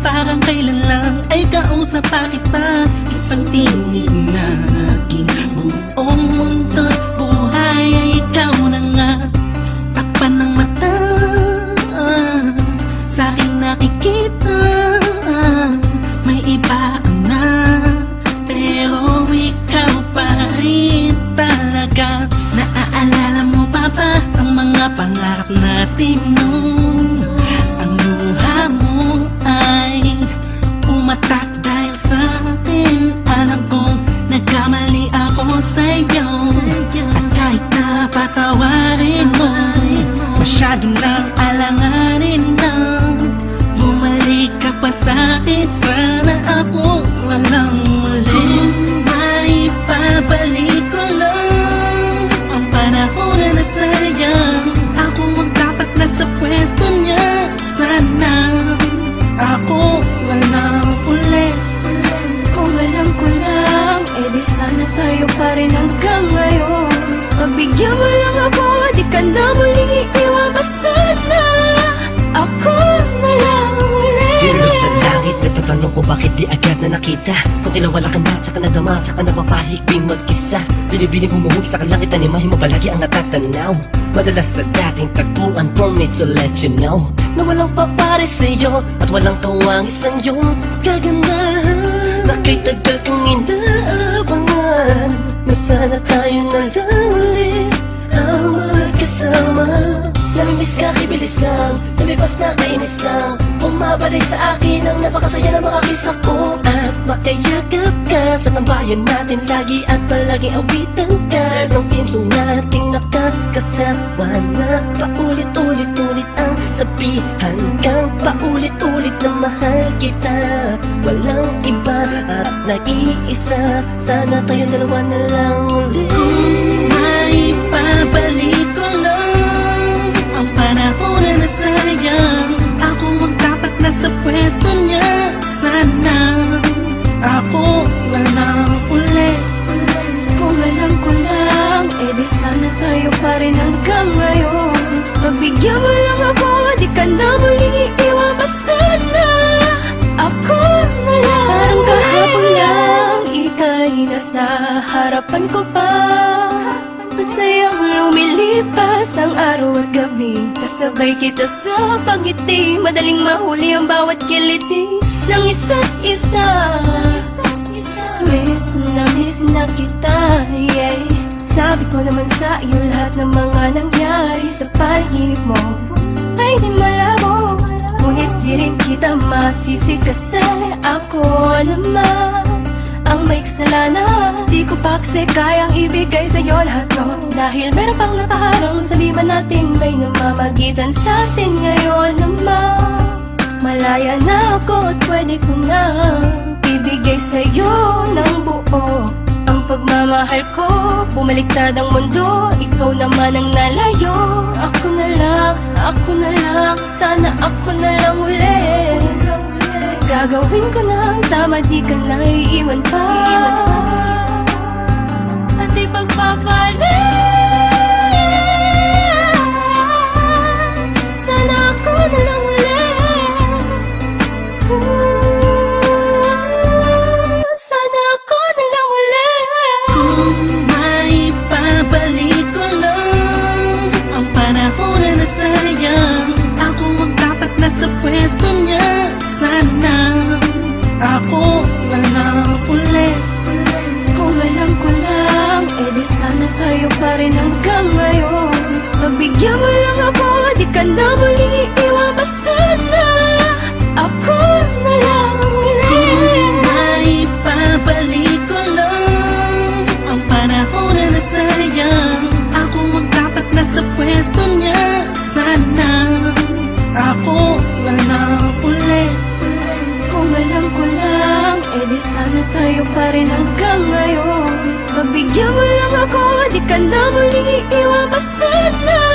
parang kailan lang ay kausap pa kita. Isang tinig na aking buong mundo't buhay ay ikaw na nga. Takpan ng mata, sa'king nakikita, may iba ka na, pero ikaw pa rin talaga. Naaalala mo pa ba ang mga pangarap natin noon? Ang luha mo ay umatak dahil sa atin. Alam kong nagkamali ako sa'yo, at kahit na patawarin mo, masyado nang alanganin na. Bumalik ka pa sa'kin, sana ako walang muli. May pabalik ko lang ang panahon na nasayang. Ako ang dapat nasa pwesto niya, sana ako walang uli. Kung alam ko lang, edi sana tayo pa rin hanggang ngayon. Pagbigyan mo lang ako, di ka na muling iiwan pa sana. Ako na lang ulit. Dilo sa langit, nagtatanong ko bakit di agad na nakita. Kung kilawala ka na, tsaka nadama, saka napapahigping mag-isa. Binibining humuhugi sa kalangit, animahin mo palagi ang natatanaw. Madalas sa dating tagpuan, for me to let you know na walang papare sa'yo at walang kawang isang iyong kagandahan. Na kay tagal kong inaabangan, na sana tayo na lang ulit ang magkasama. Namimiss ka, kibilis lang, lumipas na kainis lang. Bumabalik sa akin ang napakasaya ng mga kisa ko. At makayagap ka sa tambayan natin lagi, at palaging awitan ka ng teamsong nating nakakasama na paulit-ulit-ulit ang sabihan kang paulit-ulit na mahal kita. Walang iba at nag-iisa, sana tayo dalawa na lang ulit. May pabalik ko lang ang panahon na nasayang. Ako ang dapat nasa pwesto niya, sana ako walang uli. Kung alam ko lang, edi sana tayo pa rin hanggang ngayon. Pagbigyan mo lang ako, di ka na muling iiwan pa sana. Ako na lang. Parang kahapon lang, ika'y nasa harapan ko pa. Masayang lumilipas ang araw at gabi, kasabay kita sa pagngiti, madaling mahuli ang bawat kiliti ng isa't isa. Miss na kita, yeah. Sabi ko naman sa iyo lahat ng mga nangyari sa panaginip mo ay di malabo, ngunit di rin kita masisi kasi ako naman ang may kasalanan. Di ko pa kasi kayang ibigay sa'yo lahat no, dahil meron pang nakaharang. Sabihin natin may namamagitan sa atin ngayon naman. Malaya na ako at pwede ko na ibigay sa'yo ng buo ang pagmamahal ko. Bumaliktad ang mundo, ikaw naman ang nalayo. Ako na lang, sana ako na lang ulit. Gagawin ko na ang tama, di ka na iiwan pa. At di pagpapalit, sana ako na lang ulit. Sana ako na lang ulit. Kung may pabalik ko lang ang panahon na nasayang. Ako ang dapat nasa pwesto niya, sana ako walang uli. Kung alam ko lang, edi sana tayo pa rin hanggang ngayon. Pagbigyan mo lang ako, di ka na muling iiwan pa sana. Ako na lang ulit. May pabalik ko lang ang panahon na nasayang. Ako ang dapat nasa pwesto niya, sana ako walang uli. Kung alam ko lang, edi sana tayo pa rin hanggang ngayon. Pagbigyan mo lang ako, di ka na muling iiwan pa sana.